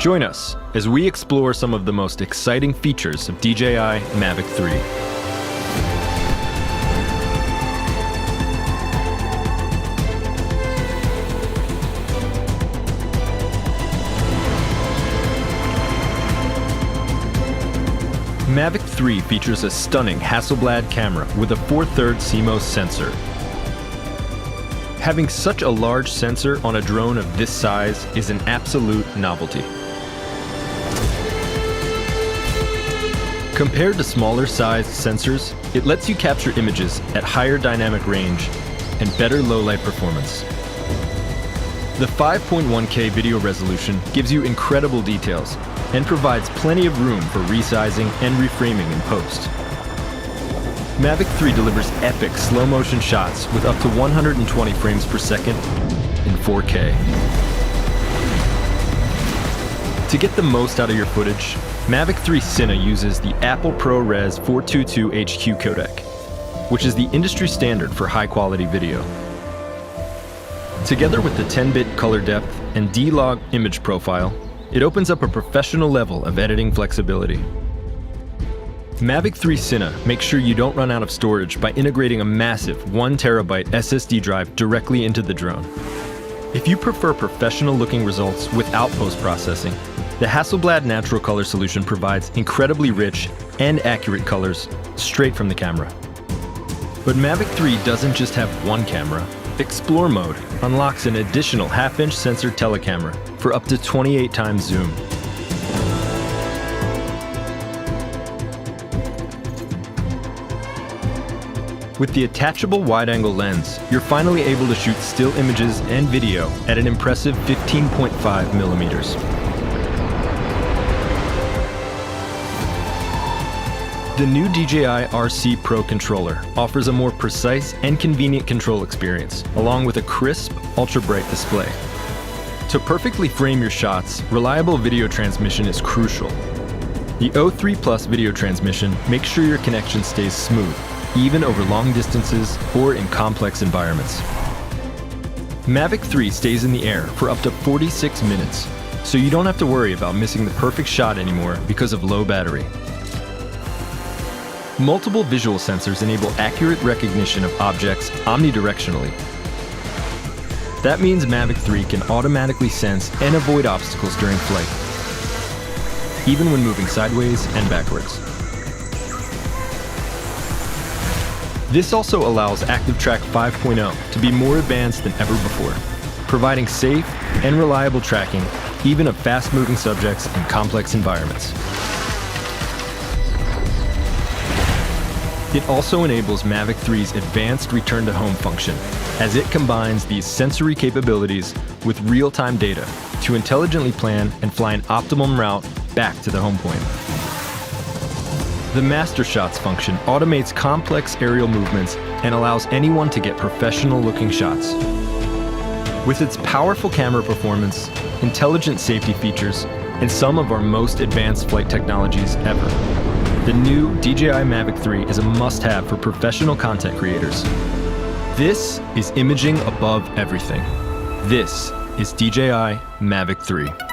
Join us as we explore some of the most exciting features of DJI MAVIC 3. MAVIC 3 features a stunning Hasselblad camera with a 4/3 CMOS sensor. Having such a large sensor on a drone of this size is an absolute novelty. Compared to smaller sized sensors, it lets you capture images at higher dynamic range and better low-light performance. The 5.1K video resolution gives you incredible details and provides plenty of room for resizing and reframing in post. MAVIC 3 delivers epic slow-motion shots with up to 120 frames per second in 4K. To get the most out of your footage, MAVIC 3 Cine uses the Apple ProRes 422 HQ codec, which is the industry standard for high-quality video. Together with the 10-bit color depth and D-Log image profile, it opens up a professional level of editing flexibility. MAVIC 3 Cine makes sure you don't run out of storage by integrating a massive 1 terabyte SSD drive directly into the drone. If you prefer professional-looking results without post-processing, the Hasselblad Natural Color solution provides incredibly rich and accurate colors straight from the camera. But MAVIC 3 doesn't just have one camera. Explore mode unlocks an additional half-inch sensor telecamera for up to 28 times zoom. With the attachable wide-angle lens, you're finally able to shoot still images and video at an impressive 15.5 millimeters. The new DJI RC Pro controller offers a more precise and convenient control experience, along with a crisp, ultra-bright display. To perfectly frame your shots, reliable video transmission is crucial. The O3 Plus video transmission makes sure your connection stays smooth, even over long distances or in complex environments. MAVIC 3 stays in the air for up to 46 minutes, so you don't have to worry about missing the perfect shot anymore because of low battery. Multiple visual sensors enable accurate recognition of objects omnidirectionally. That means MAVIC 3 can automatically sense and avoid obstacles during flight, even when moving sideways and backwards. This also allows ActiveTrack 5.0 to be more advanced than ever before, providing safe and reliable tracking even of fast-moving subjects in complex environments. It also enables MAVIC 3's advanced return-to-home function, as it combines these sensory capabilities with real-time data to intelligently plan and fly an optimum route back to the home point. The Master Shots function automates complex aerial movements and allows anyone to get professional-looking shots. With its powerful camera performance, intelligent safety features, and some of our most advanced flight technologies ever, the new DJI MAVIC 3 is a must-have for professional content creators. This is imaging above everything. This is DJI MAVIC 3.